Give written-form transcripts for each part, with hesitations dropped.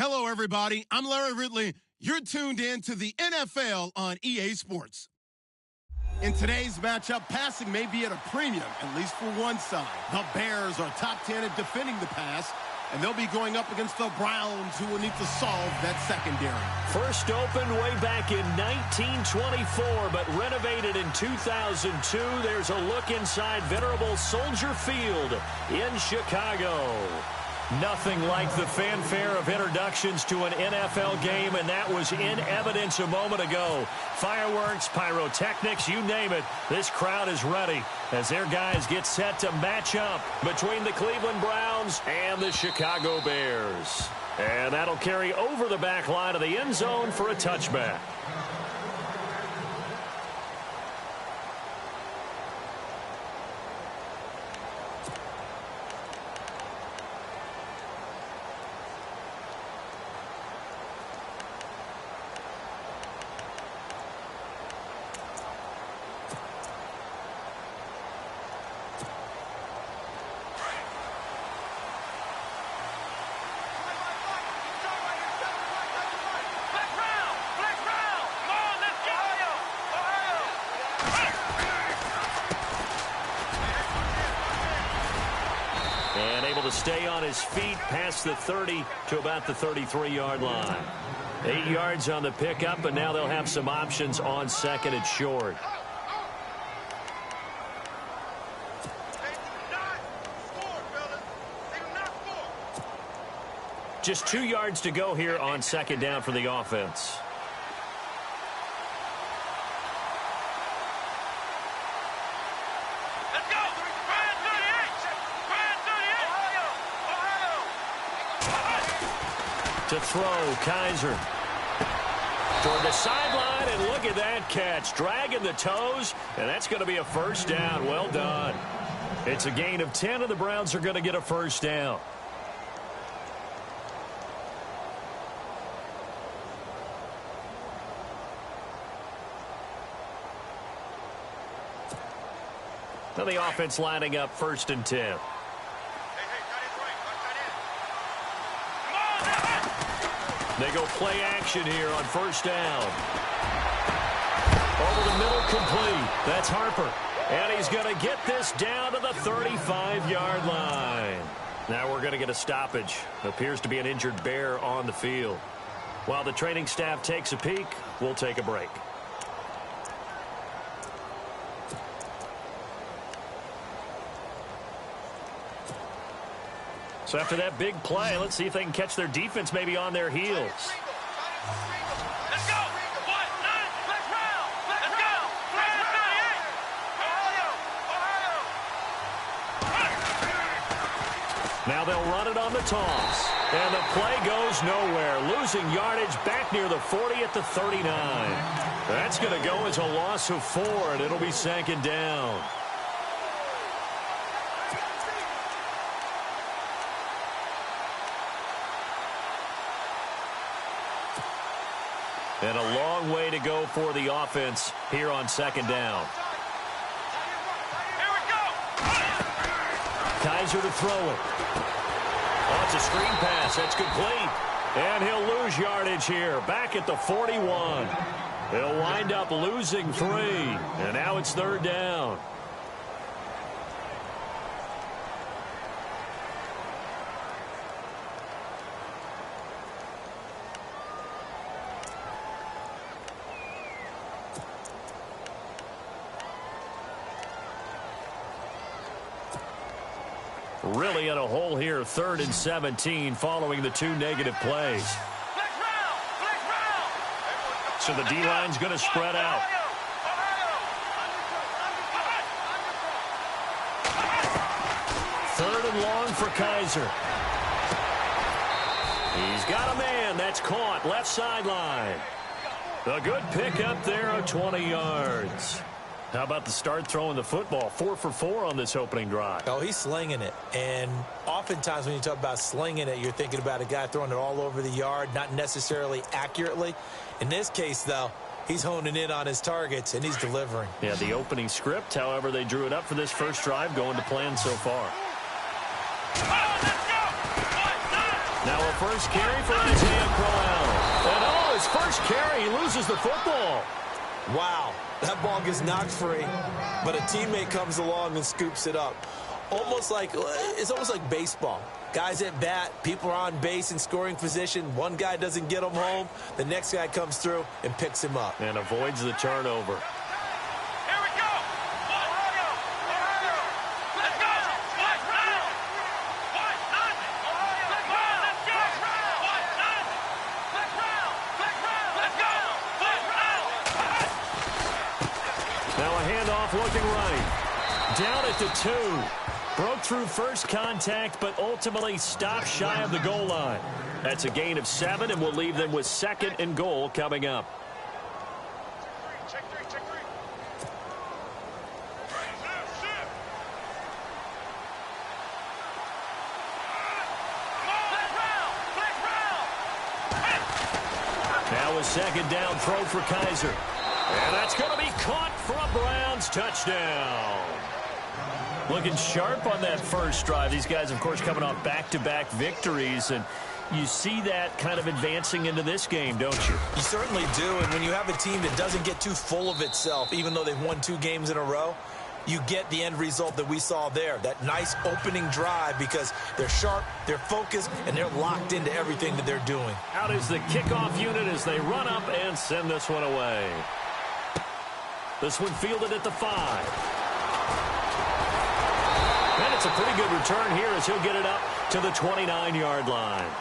Hello, everybody. I'm Larry Ridley. You're tuned in to the NFL on EA Sports. In today's matchup, passing may be at a premium, at least for one side. The Bears are top 10 at defending the pass, and they'll be going up against the Browns, who will need to solve that secondary. First opened way back in 1924, but renovated in 2002. There's a look inside venerable Soldier Field in Chicago. Nothing like the fanfare of introductions to an NFL game, and that was in evidence a moment ago. Fireworks, pyrotechnics, you name it. This crowd is ready as their guys get set to match up between the Cleveland Browns and the Chicago Bears. And that'll carry over the back line of the end zone for a touchback. And able to stay on his feet past the 30 to about the 33-yard line. 8 yards on the pickup, and now they'll have some options on second and short. Just 2 yards to go here on second down for the offense. To throw, Kaiser. Toward the sideline, and look at that catch. Dragging the toes, and that's going to be a first down. Well done. It's a gain of 10, and the Browns are going to get a first down. Now the offense lining up first and 10. They go play action here on first down. Over the middle, complete. That's Harper. And he's going to get this down to the 35-yard line. Now we're going to get a stoppage. Appears to be an injured Bear on the field. While the training staff takes a peek, we'll take a break. So after that big play, let's see if they can catch their defense maybe on their heels. Let's go! Let's round! Let's go! Now they'll run it on the toss. And the play goes nowhere. Losing yardage back near the 40 at the 39. That's going to go as a loss of 4, and it'll be second down. And a long way to go for the offense here on second down. Here we go! Kaiser to throw it. Oh, it's a screen pass. That's complete. And he'll lose yardage here. Back at the 41. They'll wind up losing 3. And now it's third down. Really in a hole here, 3rd and 17, following the 2 negative plays. So the D-line's going to spread out. Third and long for Kaiser. He's got a man. That's caught. Left sideline. A good pick up there of 20 yards. How about the start throwing the football? 4 for 4 on this opening drive. Oh, he's slinging it. And oftentimes when you talk about slinging it, you're thinking about a guy throwing it all over the yard, not necessarily accurately. In this case, though, he's honing in on his targets, and he's delivering. Yeah, the opening script, however, they drew it up for this first drive, going to plan so far. Now a first carry for Isaiah Crowell. And his first carry, he loses the football. Wow, that ball gets knocked free, but a teammate comes along and scoops it up. It's almost like baseball. Guys at bat, people are on base in scoring position. One guy doesn't get him home. The next guy comes through and picks him up. And avoids the turnover. Here we go. Ohio. Let's go. Let's round. What? Nothing. Ohio. Let's go. Let's go. What? Nothing. Let's round. Let's round. Let's go. Let's round. Now a handoff looking right. Down at the 2. Broke through first contact, but ultimately stopped shy of the goal line. That's a gain of 7, and we'll leave them with 2nd and goal coming up. Check three. Now a 2nd down throw for Kaiser. And that's going to be caught for a Browns touchdown. Looking sharp on that first drive. These guys, of course, coming off back-to-back victories, and you see that kind of advancing into this game, don't you? You certainly do, and when you have a team that doesn't get too full of itself, even though they've won 2 games in a row, you get the end result that we saw there, that nice opening drive, because they're sharp, they're focused, and they're locked into everything that they're doing. Out is the kickoff unit as they run up and send this one away. This one fielded at the 5. And it's a pretty good return here as he'll get it up to the 29-yard line.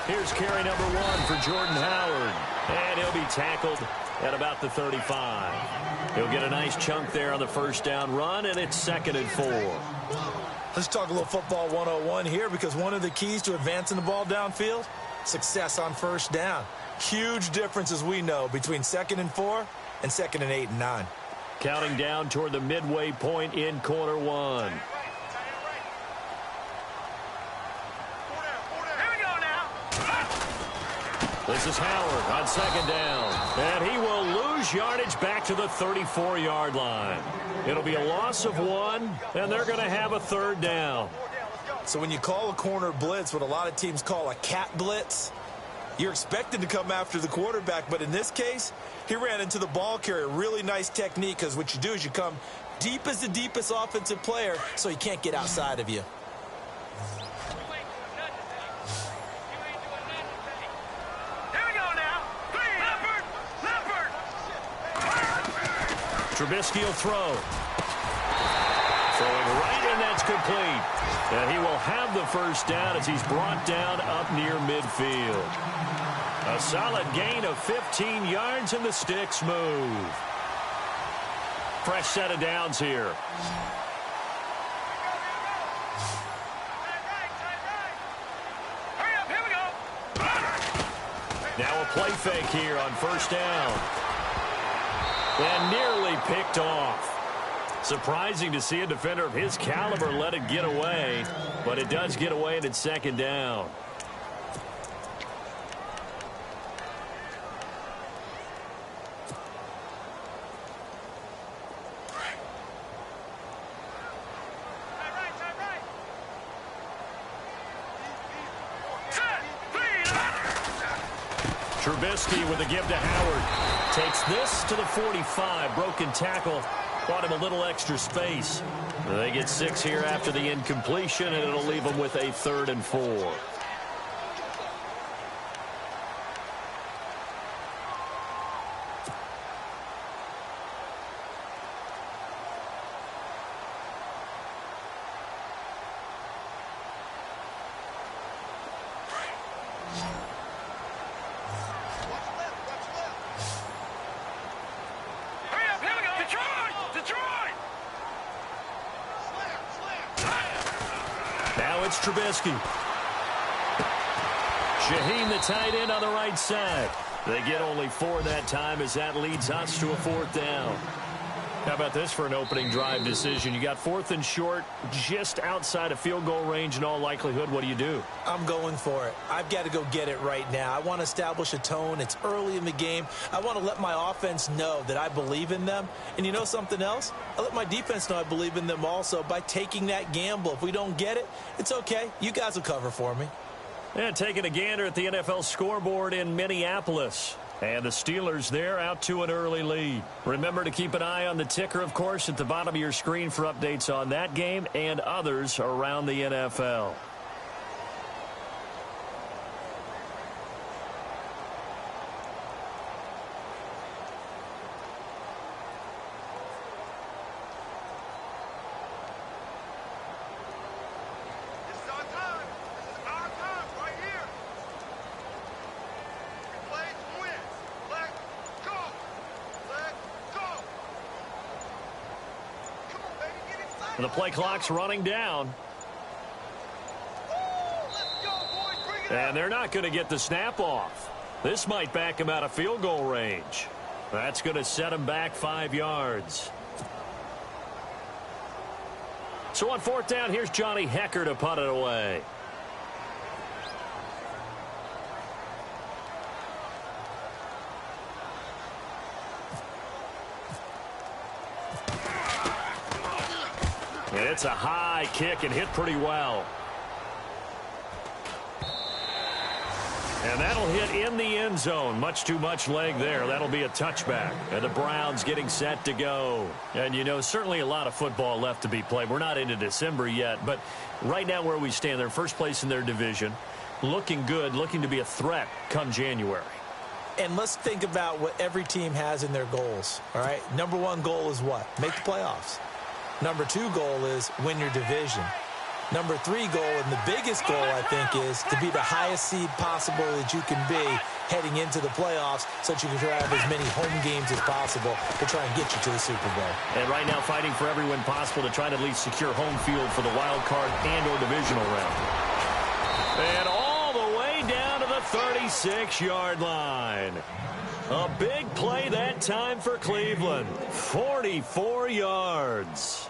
Here's carry number 1 for Jordan Howard. And he'll be tackled at about the 35. He'll get a nice chunk there on the first down run, and it's 2nd and 4. Let's talk a little football 101 here, because one of the keys to advancing the ball downfield, success on first down. Huge difference, as we know, between 2nd and 4 and 2nd and 8 and 9. Counting down toward the midway point in quarter 1. This is Howard on 2nd down. And he will lose yardage back to the 34-yard line. It'll be a loss of 1, and they're going to have a 3rd down. So when you call a corner blitz, what a lot of teams call a cat blitz, you're expected to come after the quarterback. But in this case, he ran into the ball carrier. Really nice technique, because what you do is you come deep as the deepest offensive player, so he can't get outside of you. Trubisky will throw. Throwing right, and that's complete. And he will have the first down as he's brought down up near midfield. A solid gain of 15 yards, and the sticks move. Fresh set of downs here. Now a play fake here on first down. And nearly picked off. Surprising to see a defender of his caliber let it get away, but it does get away, and it's 2nd down. Trubisky with a give to Howard. Takes this to the 45. Broken tackle. Bought him a little extra space. They get 6 here after the incompletion, and it'll leave them with a 3rd and 4. Now it's Trubisky. Shaheen, the tight end, on the right side. They get only 4 that time as that leads us to a 4th down. How about this for an opening drive decision? You got 4th and short, just outside of field goal range in all likelihood. What do? I'm going for it. I've got to go get it right now. I want to establish a tone. It's early in the game. I want to let my offense know that I believe in them. And you know something else? I let my defense know I believe in them also by taking that gamble. If we don't get it, it's okay. You guys will cover for me. And taking a gander at the NFL scoreboard in Minneapolis. And the Steelers there out to an early lead. Remember to keep an eye on the ticker, of course, at the bottom of your screen for updates on that game and others around the NFL. The play clock's running down. And they're not going to get the snap off. This might back him out of field goal range. That's going to set him back 5 yards. So on 4th down, here's Johnny Hecker to punt it away. And it's a high kick and hit pretty well. And that'll hit in the end zone. Much too much leg there. That'll be a touchback. And the Browns getting set to go. And, you know, certainly a lot of football left to be played. We're not into December yet. But right now where we stand, they're first place in their division. Looking good, looking to be a threat come January. And let's think about what every team has in their goals. All right? Number 1 goal is what? Make the playoffs. Number 2 goal is win your division. Number 3 goal, and the biggest goal, I think, is to be the highest seed possible that you can be heading into the playoffs so that you can have as many home games as possible to try and get you to the Super Bowl. And right now fighting for every win possible to try to at least secure home field for the wild card and or divisional round. And all the way down to the 36-yard line. A big play that time for Cleveland. 44 yards.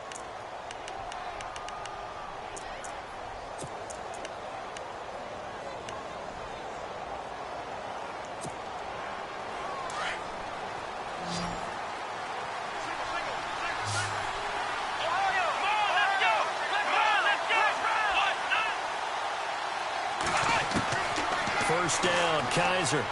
First down, Kaiser.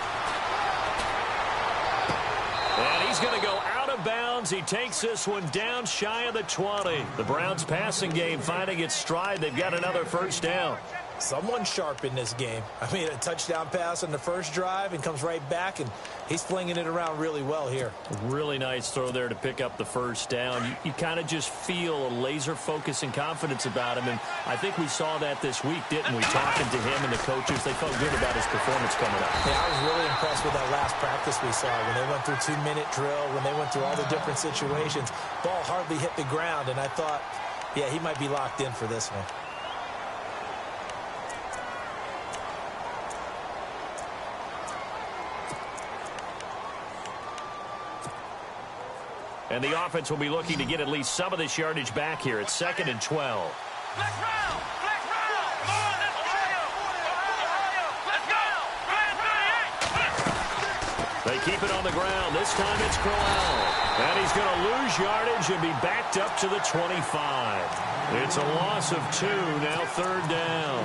And he's going to go out of bounds. He takes this one down shy of the 20. The Browns passing game finding its stride. They've got another first down. Someone sharp in this game. I mean, a touchdown pass on the first drive and comes right back, and he's flinging it around really well here. Really nice throw there to pick up the first down. You kind of just feel a laser focus and confidence about him, and I think we saw that this week, didn't we? Talking to him and the coaches, they felt good about his performance coming up. Yeah, I was really impressed with that last practice we saw when they went through 2-minute drill, when they went through all the different situations. Ball hardly hit the ground, and I thought, yeah, he might be locked in for this one. And the offense will be looking to get at least some of this yardage back here. It's 2nd and 12. Black round! Black round! Come on, let's go! Ohio! Let's go! They keep it on the ground. This time it's Crowell. And he's going to lose yardage and be backed up to the 25. It's a loss of 2, now 3rd down.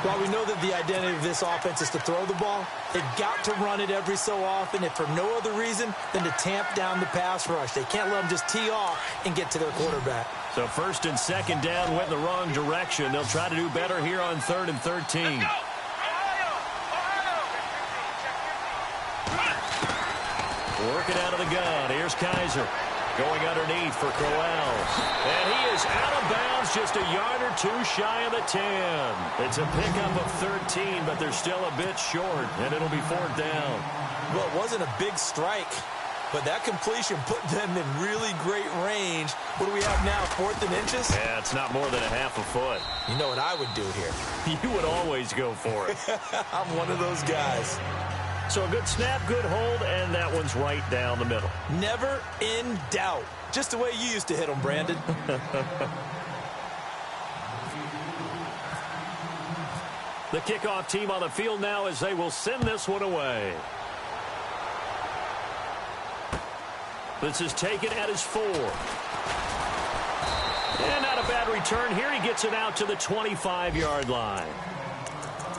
While we know that the identity of this offense is to throw the ball, they've got to run it every so often, if for no other reason than to tamp down the pass rush. They can't let them just tee off and get to their quarterback. So 1st and 2nd down went in the wrong direction. They'll try to do better here on 3rd and 13. Working out of the gun. Here's Kaiser. Going underneath for Crowell. And he is out of bounds just a yard or 2 shy of the 10. It's a pickup of 13, but they're still a bit short, and it'll be 4th down. Well, it wasn't a big strike, but that completion put them in really great range. What do we have now, 4th and inches? Yeah, it's not more than a half a foot. You know what I would do here? You would always go for it. I'm one of those guys. So a good snap, good hold, and that one's right down the middle. Never in doubt. Just the way you used to hit them, Brandon. The kickoff team on the field now as they will send this one away. This is taken at his 4. And not a bad return here. He gets it out to the 25-yard line.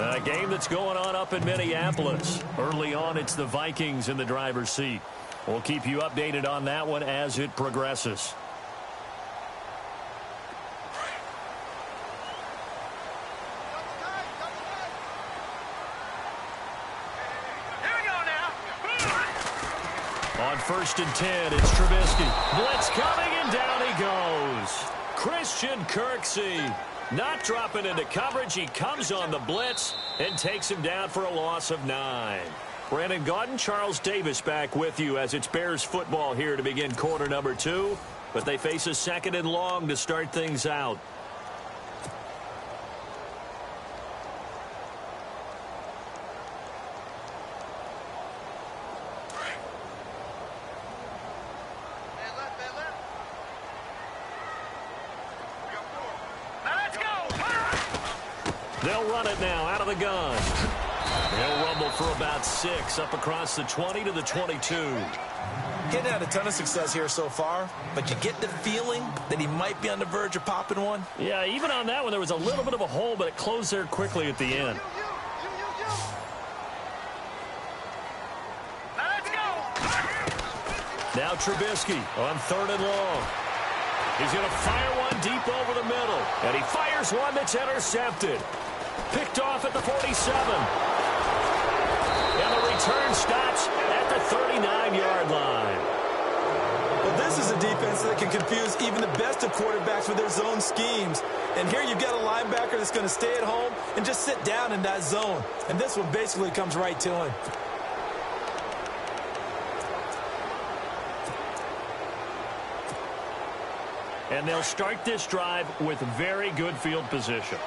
A game that's going on up in Minneapolis. Early on, it's the Vikings in the driver's seat. We'll keep you updated on that one as it progresses. On 1st and 10, it's Trubisky. Blitz coming, and down he goes. Christian Kirksey not dropping into coverage. He comes on the blitz and takes him down for a loss of 9. Brandon Gaudin, Charles Davis back with you as it's Bears football here to begin quarter number 2. But they face a 2nd and long to start things out. They'll run it now out of the gun. They'll rumble for about 6 up across the 20 to the 22. Getting had a ton of success here so far, but you get the feeling that he might be on the verge of popping one. Yeah, even on that one, there was a little bit of a hole, but it closed there quickly at the end. Now Trubisky on 3rd and long. He's going to fire one deep over the middle, and he fires one that's intercepted. Picked off at the 47. And the return stops at the 39-yard line. Well, this is a defense that can confuse even the best of quarterbacks with their zone schemes. And here you've got a linebacker that's going to stay at home and just sit down in that zone. And this one basically comes right to him. And they'll start this drive with very good field position.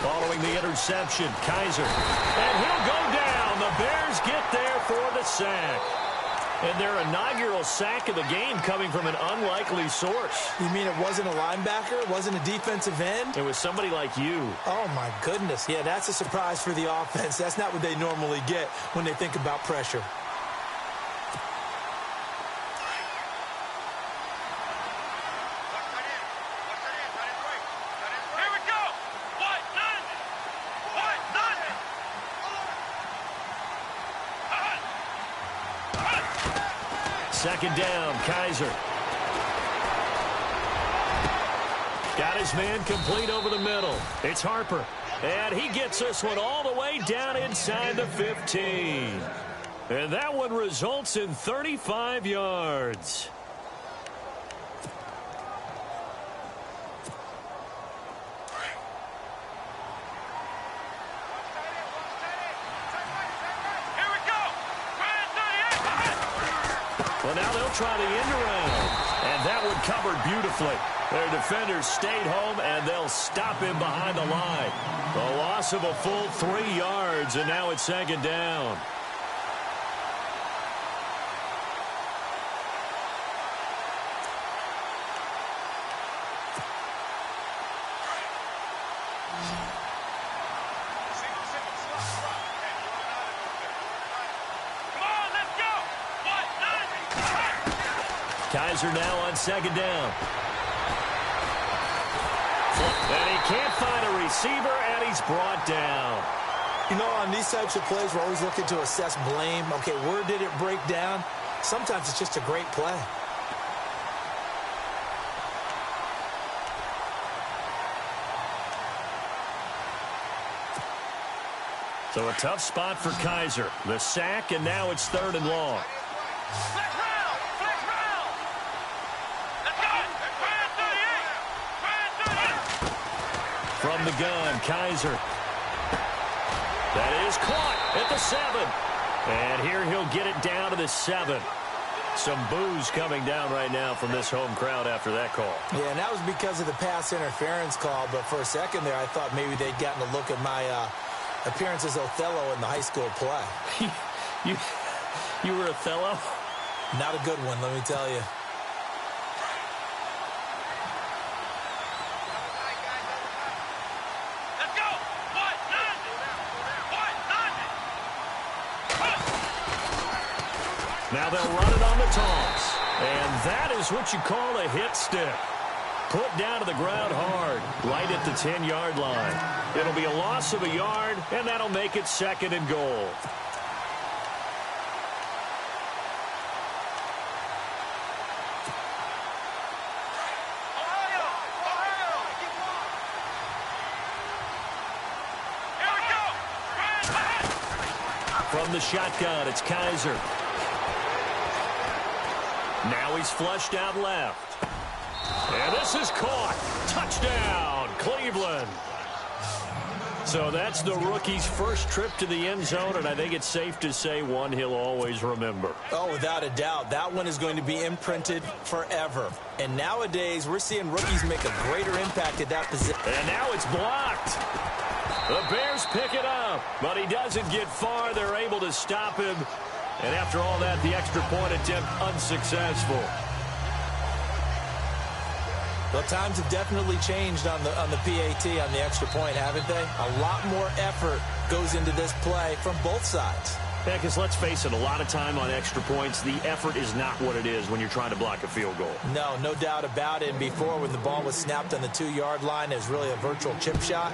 Following the interception, Kaiser. And he'll go down. The Bears get there for the sack. And their inaugural sack of the game coming from an unlikely source. You mean it wasn't a linebacker? It wasn't a defensive end? It was somebody like you. Oh, my goodness. Yeah, that's a surprise for the offense. That's not what they normally get when they think about pressure. Second down, Kaiser. Got his man complete over the middle. It's Harper. And he gets this one all the way down inside the 15. And that one results in 35 yards. Well, now they'll try the end around. And that one covered beautifully. Their defenders stayed home, and they'll stop him behind the line. The loss of a full 3 yards, and now it's 2nd down. Kaiser now on 2nd down. And he can't find a receiver, and he's brought down. You know, on these types of plays, we're always looking to assess blame. Okay, where did it break down? Sometimes it's just a great play. So a tough spot for Kaiser. The sack, and now it's 3rd and long. From the gun, Kaiser. That is caught at the 7. And here he'll get it down to the 7. Some boos coming down right now from this home crowd after that call. Yeah, and that was because of the pass interference call. But for a second there, I thought maybe they'd gotten a look at my appearance as Othello in the high school play. You were Othello? Not a good one, let me tell you. Let's go. What? Nothing. What? Nothing. Now they'll run it on the toss. And that is what you call a hit stick. Put down to the ground hard, right at the 10-yard line. It'll be a loss of a yard, and that'll make it 2nd and goal. From the shotgun, it's Kaiser. Now he's flushed out left. And this is caught. Touchdown, Cleveland. So that's the rookie's first trip to the end zone, and I think it's safe to say one he'll always remember. Oh, without a doubt. That one is going to be imprinted forever. And nowadays, we're seeing rookies make a greater impact at that position. And now it's blocked. The Bears pick it up, but he doesn't get far. They're able to stop him. And after all that, the extra point attempt unsuccessful. Well, times have definitely changed on the PAT, on the extra point, haven't they? A lot more effort goes into this play from both sides. Yeah, because let's face it, a lot of time on extra points, the effort is not what it is when you're trying to block a field goal. No doubt about it. And before, when the ball was snapped on the 2-yard line, it was really a virtual chip shot.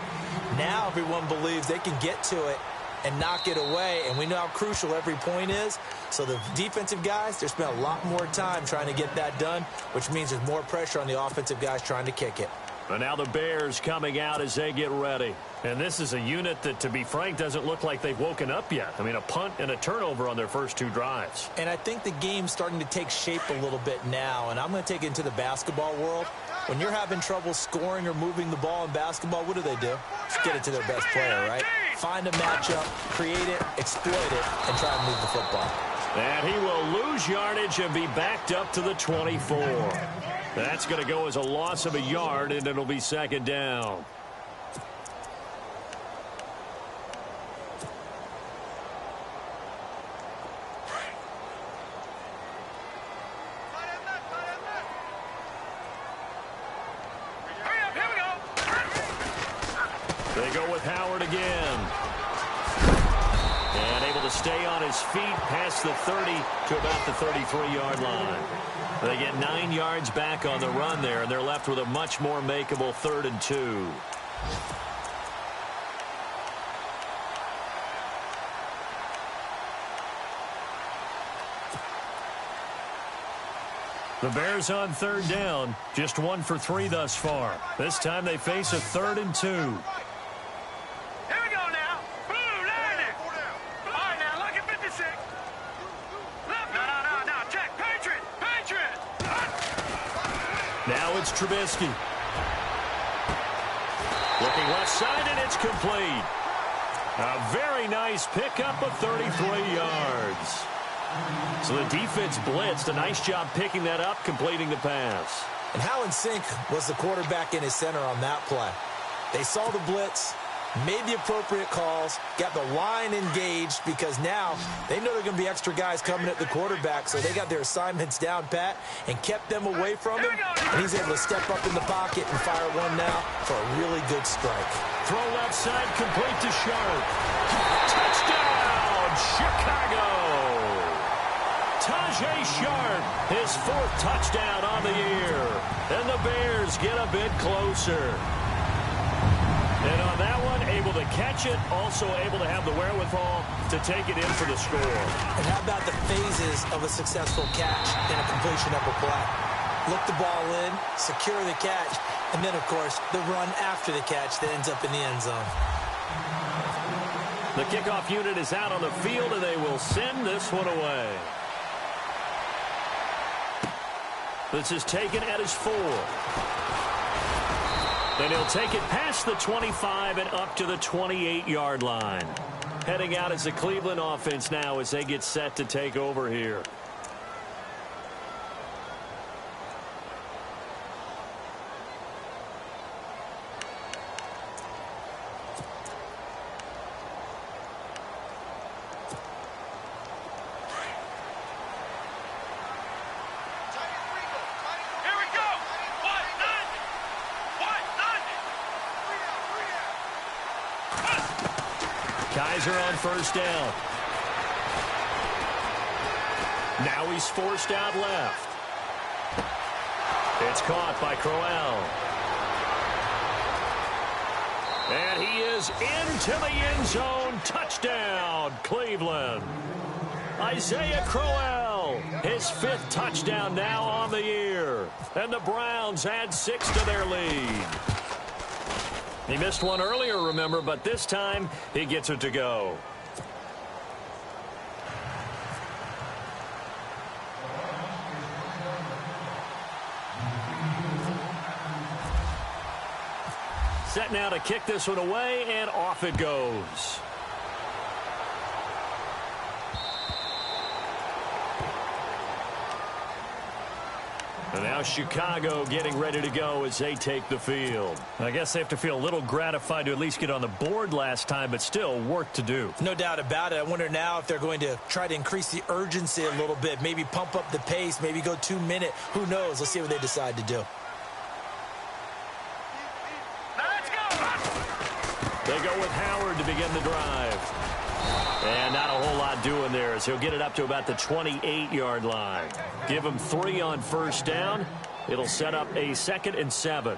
Now everyone believes they can get to it and knock it away, and we know how crucial every point is. So the defensive guys, they spend a lot more time trying to get that done, which means there's more pressure on the offensive guys trying to kick it. But now the Bears coming out as they get ready. And this is a unit that, to be frank, doesn't look like they've woken up yet. I mean, a punt and a turnover on their first 2 drives. And I think the game's starting to take shape a little bit now, and I'm going to take it into the basketball world. When you're having trouble scoring or moving the ball in basketball, what do? Just get it to their best player, right? Find a matchup, create it, exploit it, and try and move the football. And he will lose yardage and be backed up to the 24. That's going to go as a loss of a yard, and it'll be 2nd down. They go with Howard again. And able to stay on his feet past the 30 to about the 33-yard line. They get 9 yards back on the run there, and they're left with a much more makeable 3rd and 2. The Bears on 3rd down, just 1 for 3 thus far. This time they face a 3rd and 2. Here we go now. Blue, line it. All right, now, look at 56. Left. No. Check. Patriot. Now it's Trubisky. Looking left side, and it's complete. A very nice pickup of 33 yards. So the defense blitzed. A nice job picking that up, completing the pass. And how in sync was the quarterback and his center on that play? They saw the blitz, made the appropriate calls, got the line engaged, because now they know there are going to be extra guys coming at the quarterback, so they got their assignments down pat and kept them away from him. And he's able to step up in the pocket and fire one now for a really good strike. Throw left side, complete to Sharp. Touchdown, Chicago! Tajay Sharp, his 4th touchdown on the year. And the Bears get a bit closer. And on that one, able to catch it, also able to have the wherewithal to take it in for the score. And how about the phases of a successful catch and a completion of a play? Look the ball in, secure the catch, and then, of course, the run after the catch that ends up in the end zone. The kickoff unit is out on the field, and they will send this one away. This is taken at his 4. Then he'll take it past the 25 and up to the 28-yard line. Heading out as the Cleveland offense now as they get set to take over here. Kaiser on first down. Now he's forced out left. It's caught by Crowell. And he is into the end zone. Touchdown, Cleveland. Isaiah Crowell, his 5th touchdown now on the year. And the Browns add 6 to their lead. He missed one earlier, remember, but this time he gets it to go. Set now to kick this one away, and off it goes. And now Chicago getting ready to go as they take the field. I guess they have to feel a little gratified to at least get on the board last time, but still work to do. No doubt about it. I wonder now if they're going to try to increase the urgency a little bit, maybe pump up the pace, maybe go 2-minute. Who knows? Let's see what they decide to do. They go with Howard to begin the drive. And not a whole lot doing there as he'll get it up to about the 28-yard line. Give him 3 on first down. It'll set up a 2nd and 7.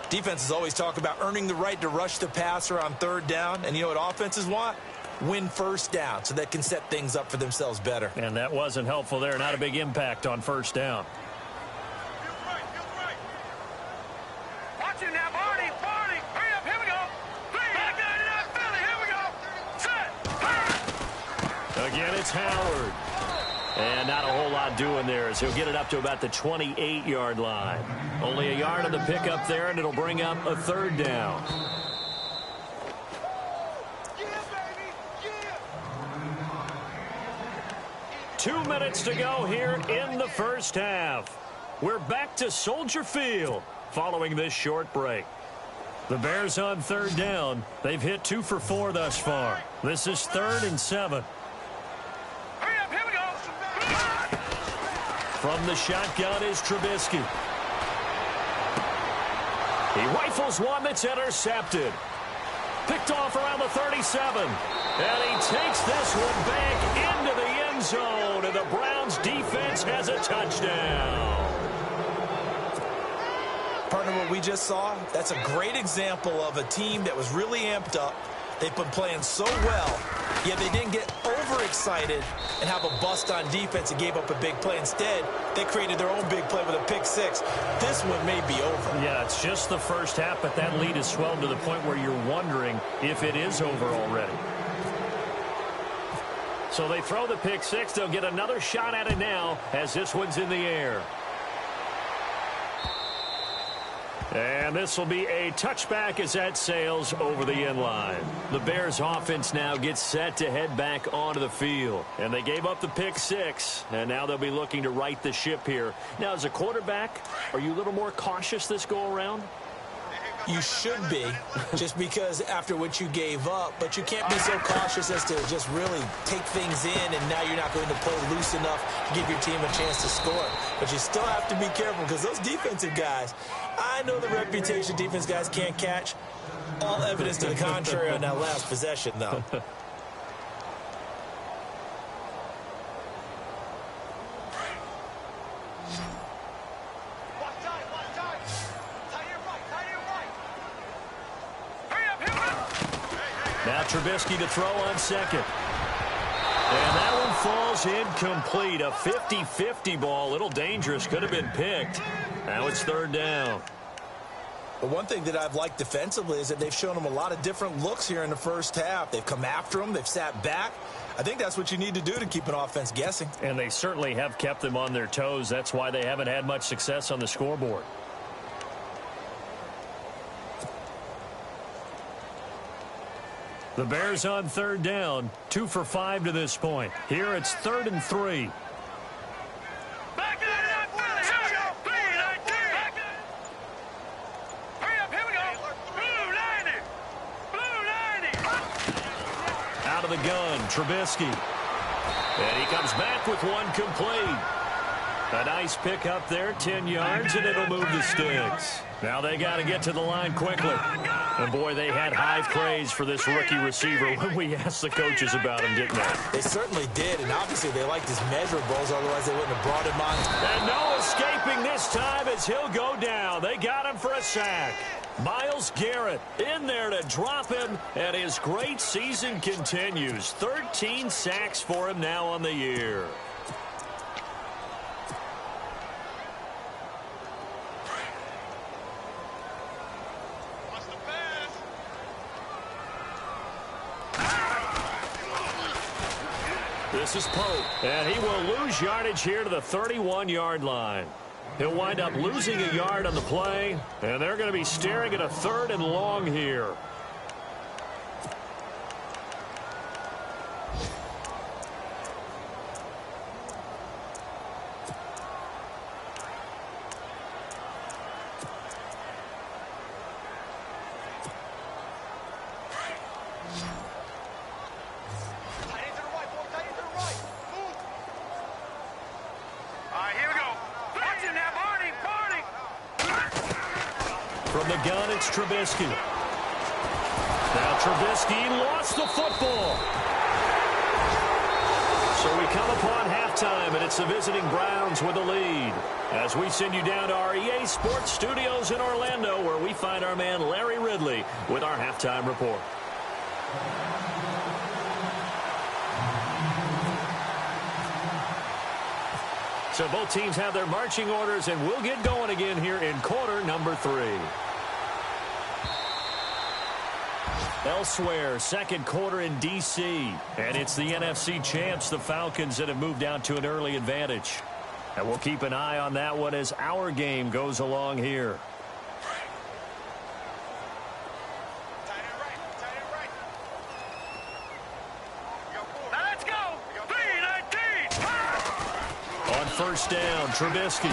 Defenses always talk about earning the right to rush the passer on 3rd down. And you know what offenses want? Win first down so they can set things up for themselves better. And that wasn't helpful there. Not a big impact on first down. Watch it now, Barney. Barney, hurry up. Here we go. 3. Back there, Philly. Here we go. Set. Again, it's Howard. And not a whole lot doing there as he'll get it up to about the 28-yard line. Only a yard on the pickup there, and it'll bring up a 3rd down. Yeah, baby. Yeah. 2 minutes to go here in the first half. We're back to Soldier Field following this short break. The Bears on 3rd down. They've hit 2 for 4 thus far. This is 3rd and 7. Hurry up. Here we go. From the shotgun is Trubisky. He rifles one that's intercepted. Picked off around the 37. And he takes this one back into the end zone. And the Browns defense has a touchdown. Partner, what we just saw, that's a great example of a team that was really amped up. They've been playing so well, yet they didn't get overexcited and have a bust on defense and gave up a big play. Instead, they created their own big play with a pick 6. This one may be over. Yeah, it's just the first half, but that lead has swelled to the point where you're wondering if it is over already. So they throw the pick 6. They'll get another shot at it now as this one's in the air. And this will be a touchback as that sails over the end line. The Bears offense now gets set to head back onto the field. And they gave up the pick 6, and now they'll be looking to right the ship here. Now, as a quarterback, are you a little more cautious this go-around? You should be, just because after what you gave up, but you can't be so cautious as to just really take things in, and now you're not going to play loose enough to give your team a chance to score. But you still have to be careful because those defensive guys, I know the reputation defense guys can't catch. All evidence to the contrary on that last possession, though. Now Trubisky to throw on 2nd. And that one falls incomplete. A 50-50 ball. A little dangerous. Could have been picked. Now it's 3rd down. But one thing that I've liked defensively is that they've shown them a lot of different looks here in the first half. They've come after them. They've sat back. I think that's what you need to do to keep an offense guessing. And they certainly have kept them on their toes. That's why they haven't had much success on the scoreboard. The Bears on 3rd down, 2 for 5 to this point. Here it's 3rd and 3. Back there, Philly. Here we go. 3 right there. Back there. Hurry up. Here we go. Blue 90. Blue 90. Out of the gun, Trubisky. And he comes back with one complete. A nice pick up there, 10 yards, and it'll move the sticks. Now they got to get to the line quickly. And, boy, they had high praise for this rookie receiver when we asked the coaches about him, didn't they? They certainly did, and obviously they liked his measurables, otherwise they wouldn't have brought him on. And no escaping this time as he'll go down. They got him for a sack. Myles Garrett in there to drop him, and his great season continues. 13 sacks for him now on the year. This is Pope, and he will lose yardage here to the 31-yard line. He'll wind up losing a yard on the play, and they're going to be staring at a 3rd and long here. From the gun, it's Trubisky. Now Trubisky lost the football. So we come upon halftime, and it's the visiting Browns with the lead. As we send you down to our EA Sports Studios in Orlando, where we find our man Larry Ridley with our halftime report. So both teams have their marching orders, and we'll get going again here in quarter number 3. Elsewhere, second quarter in D.C., and it's the NFC champs, the Falcons, that have moved down to an early advantage. And we'll keep an eye on that one as our game goes along here. Let's go! 3-19! On first down, Trubisky.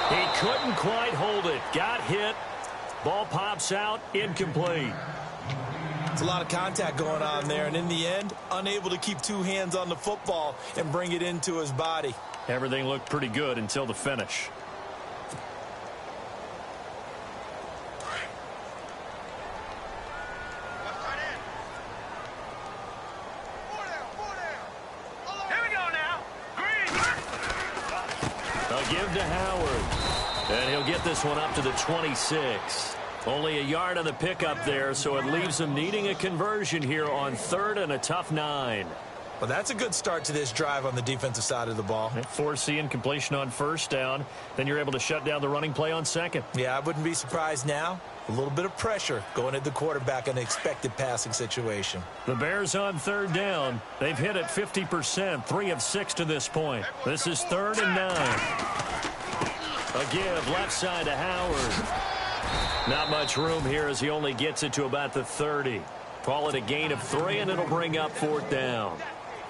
He couldn't quite hold it. Got hit. Ball pops out, incomplete. It's a lot of contact going on there, and in the end, unable to keep two hands on the football and bring it into his body. Everything looked pretty good until the finish. Here we go now. Green. A give to Howard. And he'll get this one up to the 26. Only a yard on the pickup there, so it leaves them needing a conversion here on 3rd and a tough 9. Well, that's a good start to this drive on the defensive side of the ball. Force the incompletion on first down. Then you're able to shut down the running play on second. Yeah, I wouldn't be surprised now. A little bit of pressure going at the quarterback in an expected passing situation. The Bears on 3rd down. They've hit it 50%, 3 of 6 to this point. This is 3rd and 9. A give left side to Howard. Not much room here as he only gets it to about the 30. Call it a gain of 3, and it'll bring up 4th down.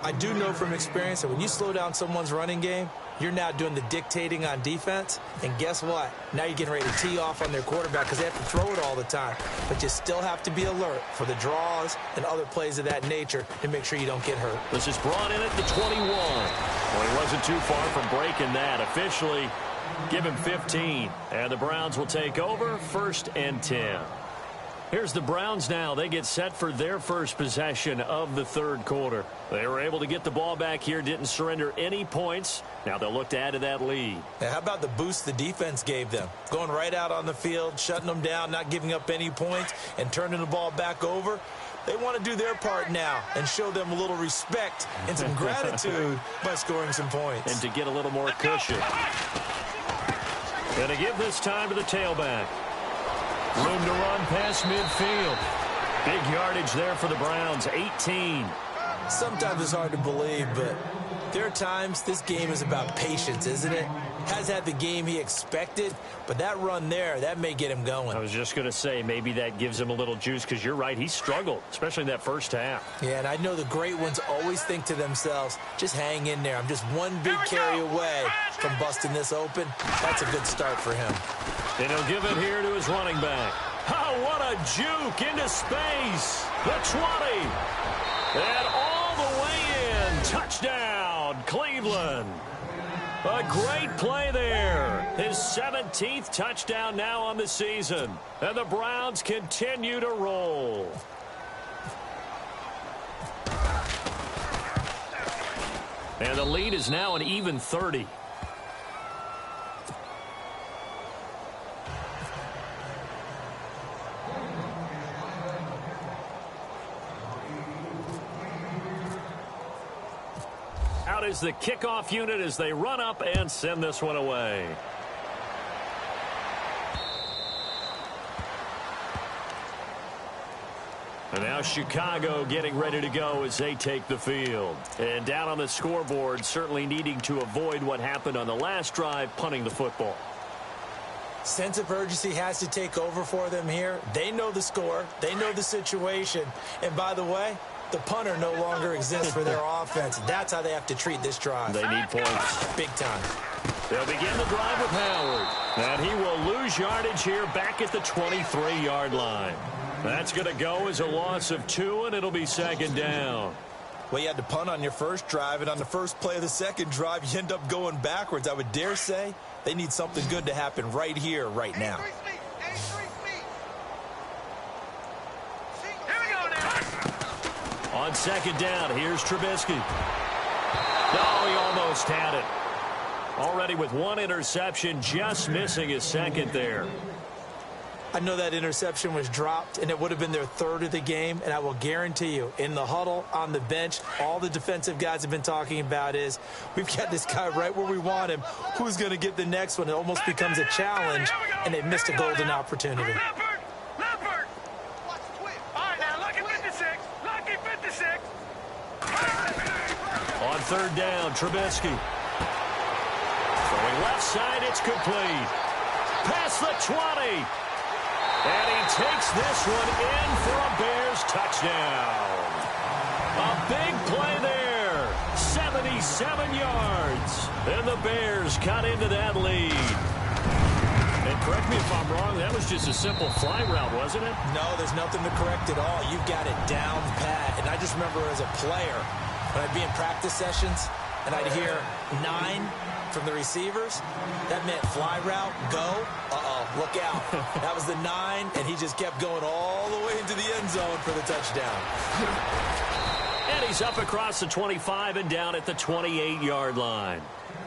I do know from experience that when you slow down someone's running game, you're now doing the dictating on defense. And guess what? Now you're getting ready to tee off on their quarterback because they have to throw it all the time. But you still have to be alert for the draws and other plays of that nature to make sure you don't get hurt. This is brought in at the 21. Well, he wasn't too far from breaking that. Officially, give him 15. And the Browns will take over 1st and 10. Here's the Browns now. They get set for their first possession of the 3rd quarter. They were able to get the ball back here, didn't surrender any points. Now they'll look to add to that lead. Now, how about the boost the defense gave them? Going right out on the field, shutting them down, not giving up any points, and turning the ball back over. They want to do their part now and show them a little respect and some gratitude by scoring some points. And to get a little more cushion. And to give this time to the tailback. Room to run past midfield. Big yardage there for the Browns, 18. Sometimes it's hard to believe, but there are times this game is about patience, isn't it? Has had the game he expected, but that run there, that may get him going. I was just going to say, maybe that gives him a little juice, because you're right, he struggled, especially in that first half. Yeah, and I know the great ones always think to themselves, just hang in there. I'm just one big carry away from busting this open. That's a good start for him. And he'll give it here to his running back. Oh, what a juke into space. The 20. And all the way in. Touchdown, Cleveland. A great play there. His 17th touchdown now on the season. And the Browns continue to roll. And the lead is now an even 30. Out is the kickoff unit as they run up and send this one away. And now Chicago getting ready to go as they take the field. And down on the scoreboard, certainly needing to avoid what happened on the last drive, punting the football. Sense of urgency has to take over for them here. They know the score. They know the situation. And by the way, the punter no longer exists for their offense. That's how they have to treat this drive. They need points. Big time. They'll begin the drive with Howard. And he will lose yardage here back at the 23-yard line. That's going to go as a loss of 2, and it'll be second down. Well, you had to punt on your first drive, and on the first play of the second drive, you end up going backwards. I would dare say they need something good to happen right here, right now. On second down, here's Trubisky. Oh, he almost had it. Already with one interception, just missing his second there. I know that interception was dropped, and it would have been their third of the game, and I will guarantee you, in the huddle, on the bench, all the defensive guys have been talking about is, we've got this guy right where we want him. Who's going to get the next one? It almost becomes a challenge, and they missed a golden opportunity. On third down, Trubisky. Throwing left side, it's complete. Past the 20. And he takes this one in for a Bears touchdown. A big play there. 77 yards. And the Bears cut into that lead. And correct me if I'm wrong, that was just a simple fly route, wasn't it? No, there's nothing to correct at all. You've got it down pat. And I just remember as a player, when I'd be in practice sessions and I'd hear 9 from the receivers, that meant fly route, go, look out. That was the 9, and he just kept going all the way into the end zone for the touchdown. And he's up across the 25 and down at the 28-yard line.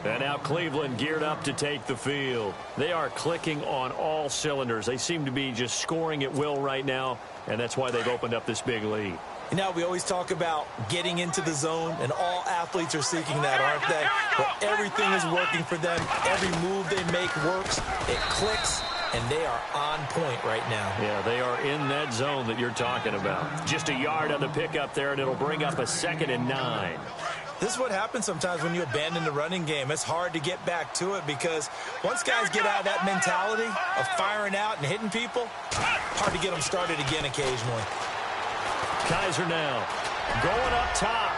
And now Cleveland geared up to take the field. They are clicking on all cylinders. They seem to be just scoring at will right now, and that's why they've opened up this big lead. You know, we always talk about getting into the zone, and all athletes are seeking that, aren't they? But everything is working for them. Every move they make works. It clicks, and they are on point right now. Yeah, they are in that zone that you're talking about. Just a yard on the pickup there, and it'll bring up a 2nd and 9. This is what happens sometimes when you abandon the running game. It's hard to get back to it because once guys get out of that mentality of firing out and hitting people, hard to get them started again occasionally. Kaiser now going up top.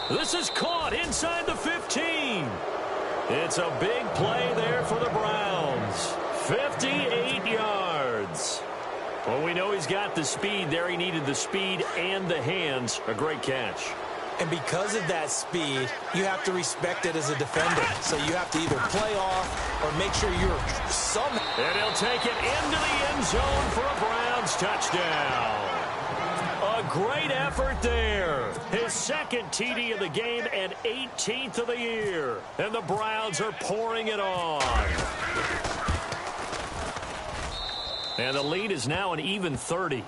This is caught inside the 15. It's a big play there for the Browns. 58 yards. Well, we know he's got the speed there. He needed the speed and the hands. A great catch. And because of that speed, you have to respect it as a defender. So you have to either play off or make sure you're somehow. And he'll take it into the end zone for a Browns touchdown. A great effort there. His 2nd TD of the game and 18th of the year. And the Browns are pouring it on. And the lead is now an even 30.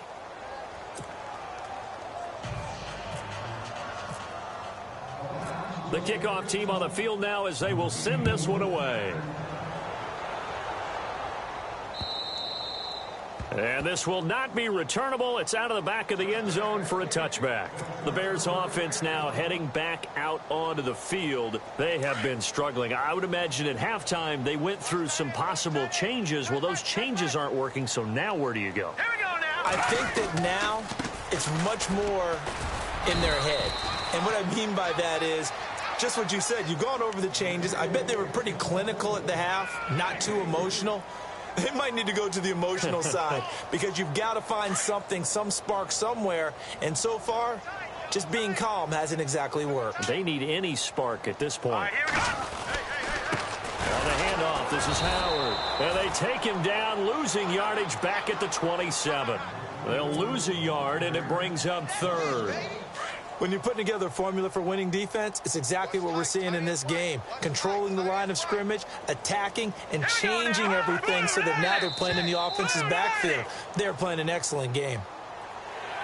The kickoff team on the field now as they will send this one away. And this will not be returnable. It's out of the back of the end zone for a touchback. The Bears offense now heading back out onto the field. They have been struggling. I would imagine at halftime they went through some possible changes. Well, those changes aren't working, so now where do you go? Here we go now. I think that now it's much more in their head. And what I mean by that is just what you said. You've gone over the changes. I bet they were pretty clinical at the half, not too emotional. They might need to go to the emotional side because you've got to find something, some spark somewhere. And so far, Just being calm hasn't exactly worked. They need any spark at this point. All right, here we go. On the handoff, this is Howard. And they take him down, losing yardage back at the 27. They'll lose a yard, and it brings up third. When you're putting together a formula for winning defense, it's exactly what we're seeing in this game. Controlling the line of scrimmage, attacking, and changing everything so that now they're playing in the offense's backfield. They're playing an excellent game.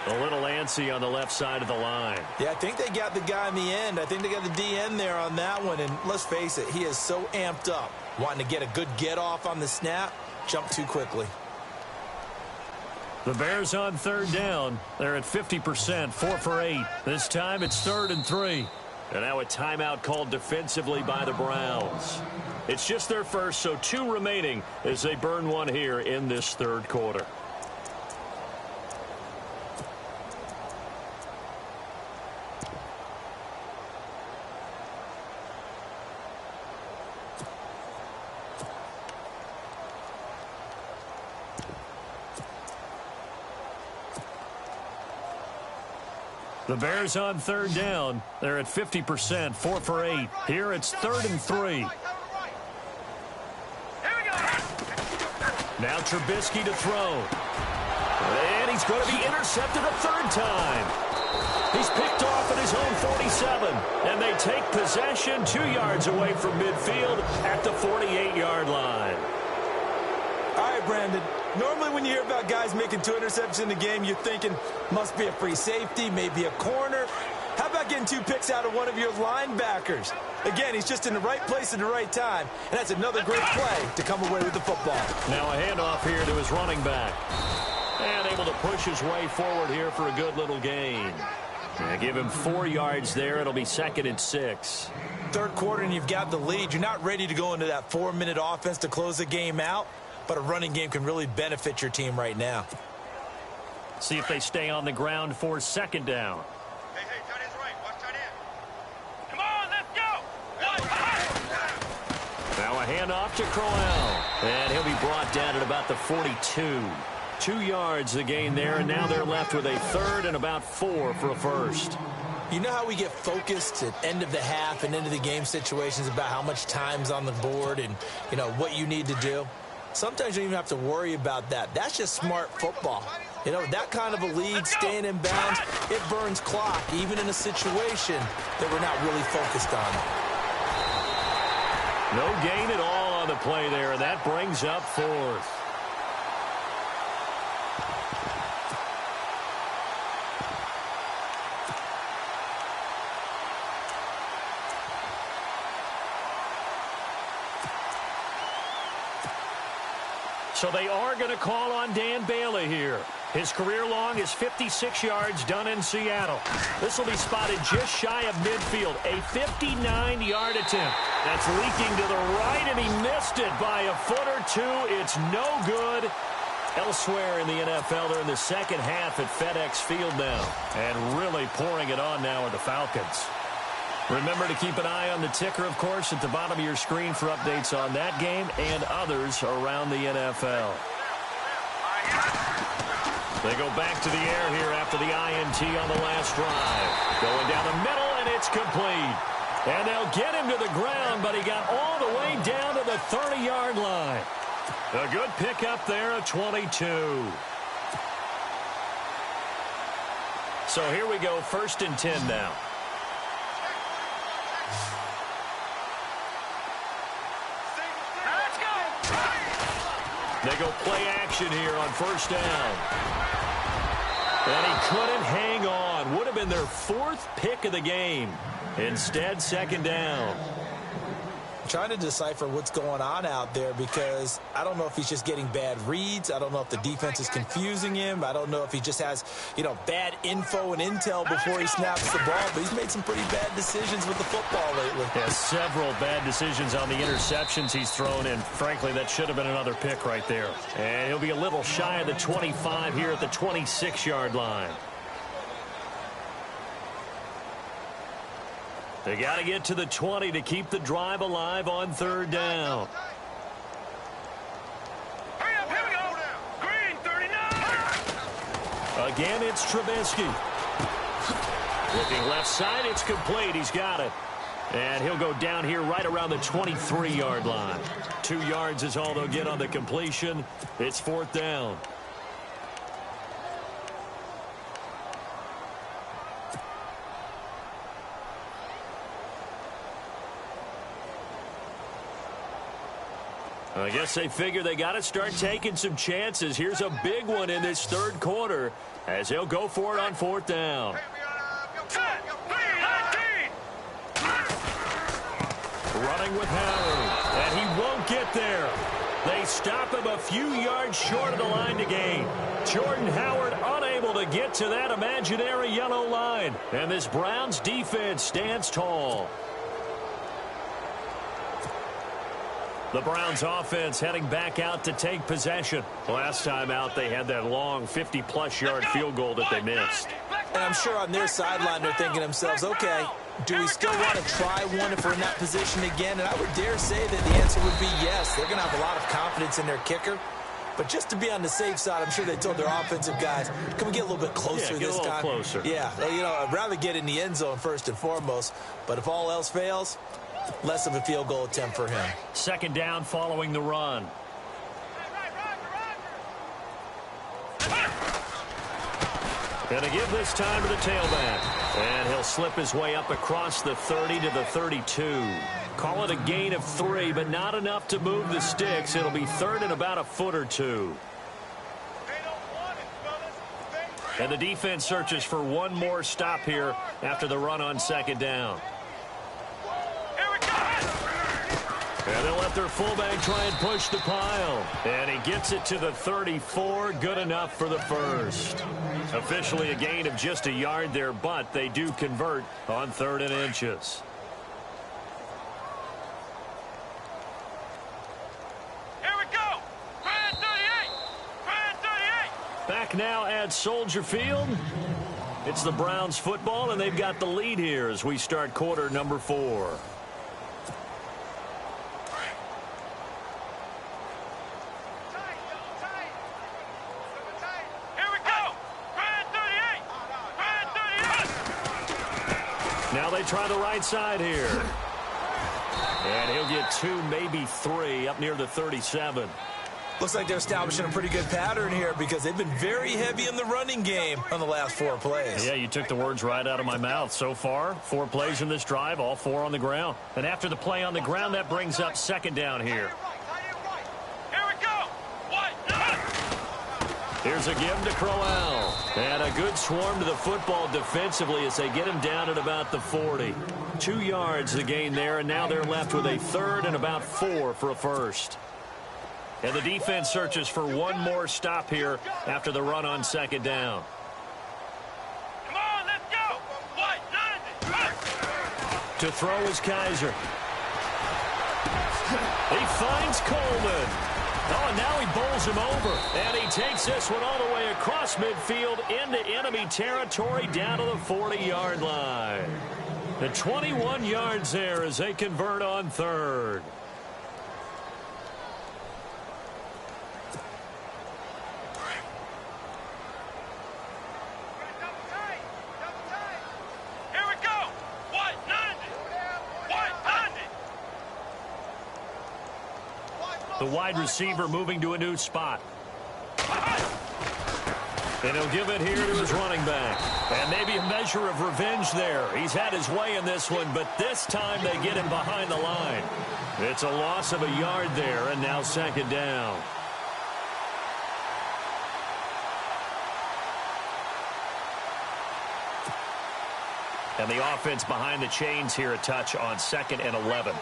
A little antsy on the left side of the line. Yeah, I think they got the guy in the end. I think they got the DN there on that one. And let's face it, he is so amped up, wanting to get a good get-off on the snap, jump too quickly. The Bears on third down. They're at 50%, 4 for 8. This time it's 3rd and 3. And now a timeout called defensively by the Browns. It's just their first, so 2 remaining as they burn one here in this third quarter. The Bears on third down. They're at 50%, 4 for 8. Here it's 3rd and 3. Here we go. Now Trubisky to throw. And he's going to be intercepted a 3rd time. He's picked off at his own 47. And they take possession 2 yards away from midfield at the 48-yard line. All right, Brandon. Normally when you hear about guys making 2 interceptions in the game, you're thinking must be a free safety, maybe a corner. How about getting 2 picks out of one of your linebackers? Again, he's just in the right place at the right time, and that's another great play to come away with the football. Now a handoff here to his running back. And able to push his way forward here for a good little gain. Give him 4 yards there. It'll be 2nd and 6. Third quarter and you've got the lead. You're not ready to go into that 4-minute offense to close the game out. But a running game can really benefit your team right now. See if they stay on the ground for 2nd down. Hey, tight end's right. Watch tight end. Come on, let's go. Now a handoff to Crowell. And he'll be brought down at about the 42. 2 yards the gain there, and now they're left with a 3rd and about 4 for a first. You know how we get focused at end of the half and into the game situations about how much time's on the board and, you know, what you need to do? Sometimes you don't even have to worry about that. That's just smart football. You know, that kind of a lead, staying in bounds, it burns clock, even in a situation that we're not really focused on. No gain at all on the play there, and that brings up 4th. So they are going to call on Dan Bailey here. His career long is 56 yards done in Seattle. This will be spotted just shy of midfield. A 59-yard attempt. That's leaking to the right, and he missed it by a foot or 2. It's no good. Elsewhere in the NFL, they're in the second half at FedEx Field now. And really pouring it on now with the Falcons. Remember to keep an eye on the ticker, of course, at the bottom of your screen for updates on that game and others around the NFL. They go back to the air here after the INT on the last drive. Going down the middle, and it's complete. And they'll get him to the ground, but he got all the way down to the 30-yard line. A good pickup there at 22. So here we go, 1st and 10 now. They go play action here on 1st down. And he couldn't hang on. Would have been their 4th pick of the game. Instead, 2nd down. Trying to decipher what's going on out there because I don't know if he's just getting bad reads. I don't know if the defense is confusing him. I don't know if he just has, you know, bad info and intel before he snaps the ball. But he's made some pretty bad decisions with the football lately. Yeah, several bad decisions on the interceptions he's thrown, and frankly, that should have been another pick right there. And he'll be a little shy of the 25 here at the 26-yard line. They got to get to the 20 to keep the drive alive on 3rd down. Hurry up, here we go. Green, 39. Again, it's Trubisky. Looking left side, it's complete. He's got it. And he'll go down here right around the 23-yard line. 2 yards is all they'll get on the completion. It's 4th down. I guess they figure they got to start taking some chances. Here's a big one in this 3rd quarter as they'll go for it on 4th down. Running with Howard, and he won't get there. They stop him a few yards short of the line to gain. Jordan Howard unable to get to that imaginary yellow line. And this Browns defense stands tall. The Browns offense heading back out to take possession. Last time out, they had that long 50-plus yard field goal that they missed. And I'm sure on their sideline they're thinking to themselves, okay, do we still want to try one if we're in that position again? And I would dare say that the answer would be yes. They're going to have a lot of confidence in their kicker. But just to be on the safe side, I'm sure they told their offensive guys, can we get a little bit closer this time? Get a little closer. Yeah, well, you know, I'd rather get in the end zone first and foremost. But if all else fails, less of a field goal attempt for him. 2nd down following the run. Going to give this time to the tailback. And he'll slip his way up across the 30 to the 32. Call it a gain of 3, but not enough to move the sticks. It'll be 3rd and about a foot or 2. And the defense searches for one more stop here after the run on 2nd down. And they'll let their fullback try and push the pile. And he gets it to the 34. Good enough for the first. Officially a gain of just a yard there, but they do convert on 3rd and inches. Here we go. Brand 38. Brand 38. Back now at Soldier Field. It's the Browns football, and they've got the lead here as we start quarter number 4. Now they try the right side here. And he'll get 2, maybe 3 up near the 37. Looks like they're establishing a pretty good pattern here because they've been very heavy in the running game on the last 4 plays. Yeah, you took the words right out of my mouth. So far, 4 plays in this drive, all 4 on the ground. And after the play on the ground, that brings up 2nd down here. Here we go. Here's a give to Crowell. And a good swarm to the football defensively as they get him down at about the 40. 2 yards the gain there, and now they're left with a 3rd and about 4 for a first. And the defense searches for one more stop here after the run on 2nd down. Come on, let's go. To throw is Kaiser. He finds Coleman. Oh, and now he bowls him over. And he takes this one all the way across midfield into enemy territory down to the 40-yard line. The 21 yards there as they convert on 3rd. Here we go. The wide receiver moving to a new spot. And he'll give it here to his running back. And maybe a measure of revenge there. He's had his way in this one, but this time they get him behind the line. It's a loss of a yard there, and now 2nd down. And the offense behind the chains here a touch on 2nd and 11.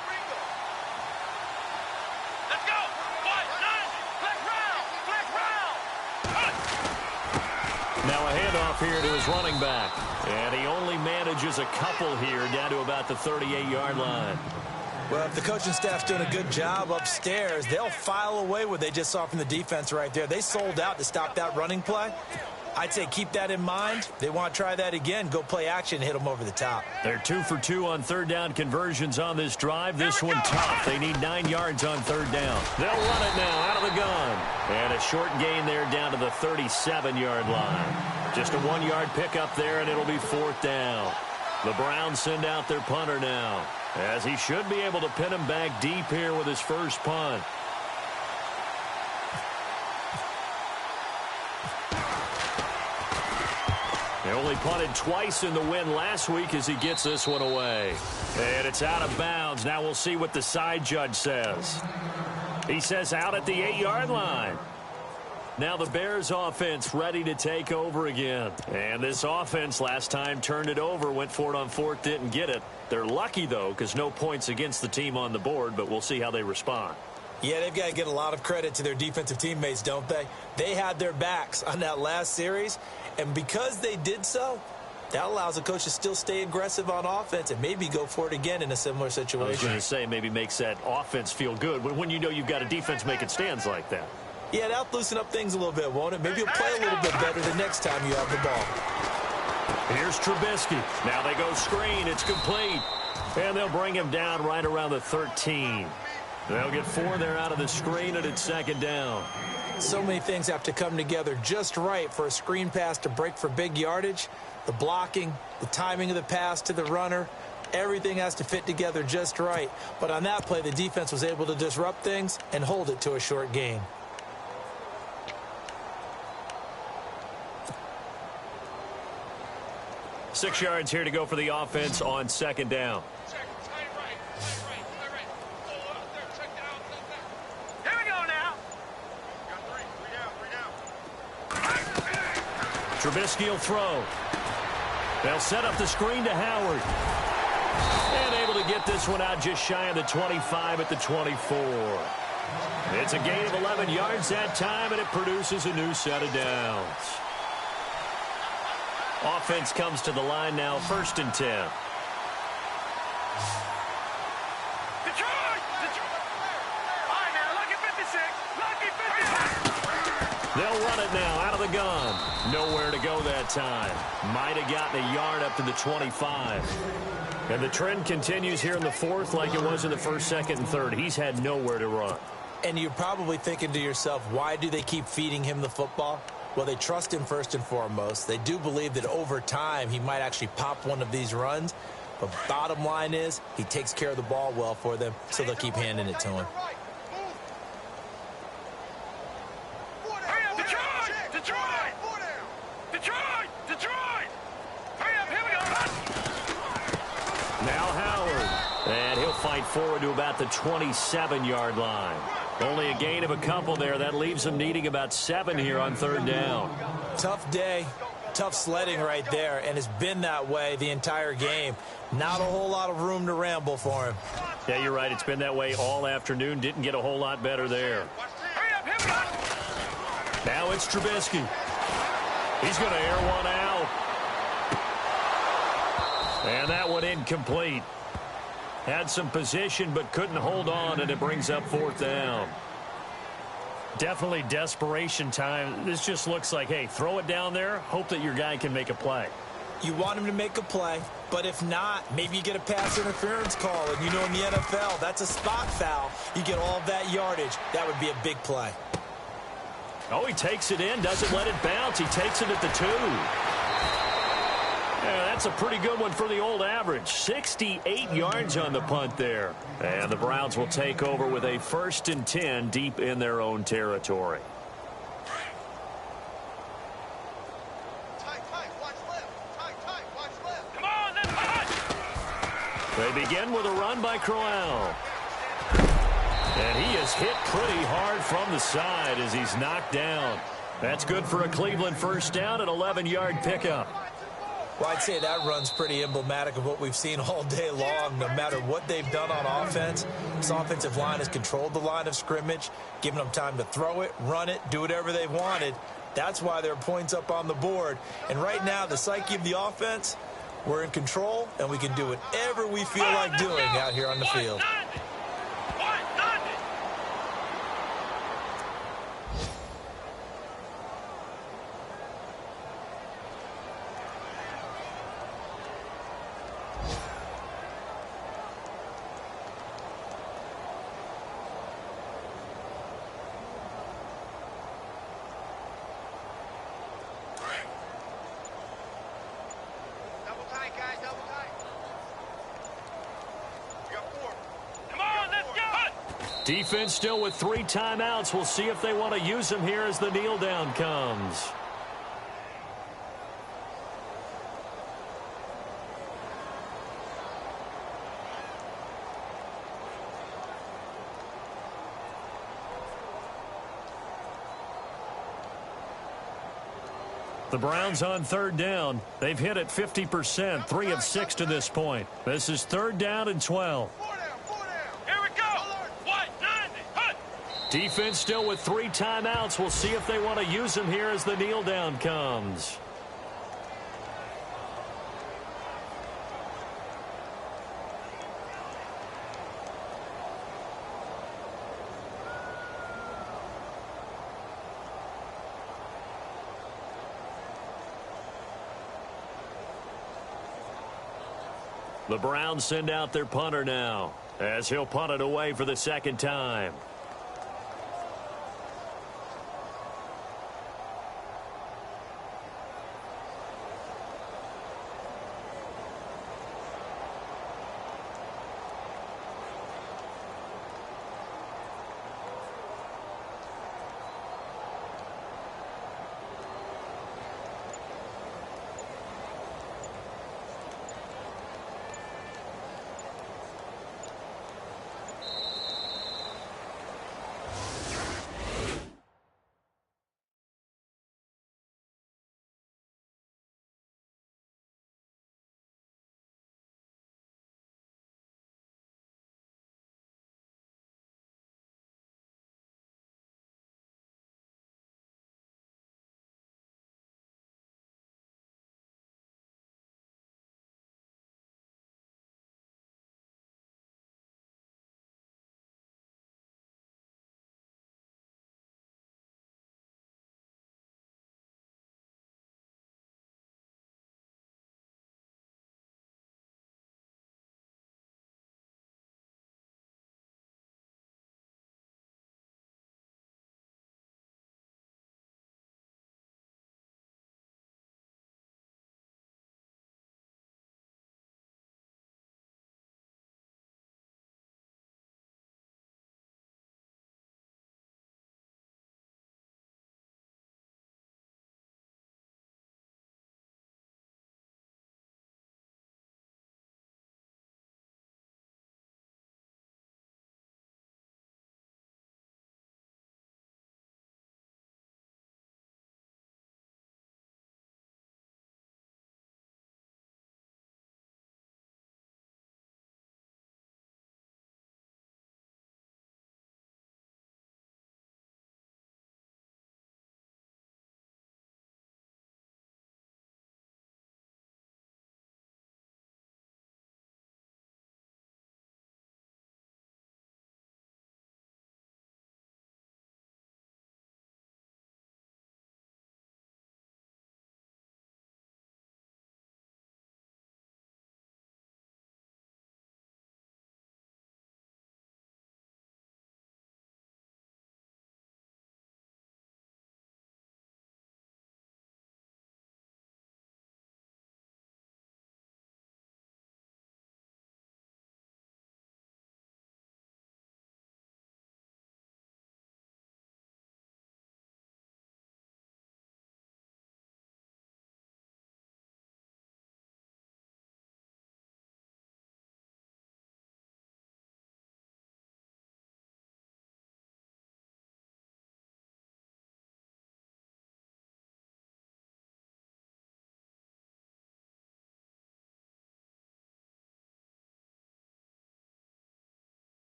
Now a handoff here to his running back. And he only manages a couple here down to about the 38-yard line. Well, if the coaching staff's doing a good job upstairs, they'll file away what they just saw from the defense right there. They sold out to stop that running play. I'd say keep that in mind. They want to try that again. Go play action, hit them over the top. They're 2 for 2 on third down conversions on this drive. This one tough. They need 9 yards on third down. They'll run it now out of the gun. And a short gain there down to the 37-yard line. Just a 1-yard pickup there, and it'll be fourth down. The Browns send out their punter now, as he should be able to pin him back deep here with his first punt. They only punted twice in the win last week as he gets this one away. And it's out of bounds. Now we'll see what the side judge says. He says out at the 8-yard line. Now the Bears offense ready to take over again. And this offense last time turned it over, went for it on fourth, didn't get it. They're lucky, though, because no points against the team on the board, but we'll see how they respond. Yeah, they've got to get a lot of credit to their defensive teammates, don't they? They had their backs on that last series, and because they did so, that allows the coach to still stay aggressive on offense and maybe go for it again in a similar situation. I was going to say maybe makes that offense feel good when you know you've got a defense making stands like that. Yeah, that'll loosen up things a little bit, won't it? Maybe you'll play a little bit better the next time you have the ball. Here's Trubisky. Now they go screen. It's complete. And they'll bring him down right around the 13. They'll get 4 there out of the screen, and it's second down. So many things have to come together just right for a screen pass to break for big yardage. The blocking, the timing of the pass to the runner, everything has to fit together just right. But on that play, the defense was able to disrupt things and hold it to a short gain. Six yards here to go for the offense on second down. Trubisky will throw. They'll set up the screen to Howard. And able to get this one out just shy of the 25 at the 24. It's a gain of 11 yards that time, and it produces a new set of downs. Offense comes to the line now, 1st and 10. They'll run it now out of the gun. Nowhere to go that time. Might have gotten a yard up to the 25. And the trend continues here in the fourth like it was in the first, second, and third. He's had nowhere to run. And you're probably thinking to yourself, why do they keep feeding him the football? Well, they trust him first and foremost. They do believe that over time he might actually pop one of these runs. But bottom line is he takes care of the ball well for them, so they'll keep handing it to him. Now Howard. And he'll fight forward to about the 27-yard line. Only a gain of a couple there. That leaves them needing about 7 here on third down. Tough day. Tough sledding right there, and it's been that way the entire game. Not a whole lot of room to ramble for him. Yeah, you're right. It's been that way all afternoon. Didn't get a whole lot better there. Now it's Trubisky. He's going to air one out. And that one incomplete. Had some position but couldn't hold on, and it brings up fourth down. Definitely desperation time. This just looks like, hey, throw it down there, hope that your guy can make a play. You want him to make a play, but if not, maybe you get a pass interference call. And you know in the NFL, that's a spot foul. You get all of that yardage. That would be a big play. Oh, he takes it in, doesn't let it bounce. He takes it at the 2. Yeah, that's a pretty good one for the old average. 68 yards on the punt there. And the Browns will take over with a 1st and 10 deep in their own territory. They begin with a run by Crowell. And he is hit pretty hard from the side as he's knocked down. That's good for a Cleveland first down, an 11-yard pickup. Well, I'd say that run's pretty emblematic of what we've seen all day long. No matter what they've done on offense, this offensive line has controlled the line of scrimmage, given them time to throw it, run it, do whatever they wanted. That's why there are points up on the board. And right now, the psyche of the offense, we're in control, and we can do whatever we feel like doing out here on the field. tight, guys. Double tight. You got 4. Come on, let's go. Defense still with 3 timeouts. We'll see if they want to use them here as the kneel down comes. The Browns on 3rd down. They've hit it 50%, 3 of 6 to this point. This is 3rd down and 12. 4 down. Here we go. White, 90. Defense still with 3 timeouts. We'll see if they want to use them here as the kneel down comes. The Browns send out their punter now, as he'll punt it away for the 2nd time.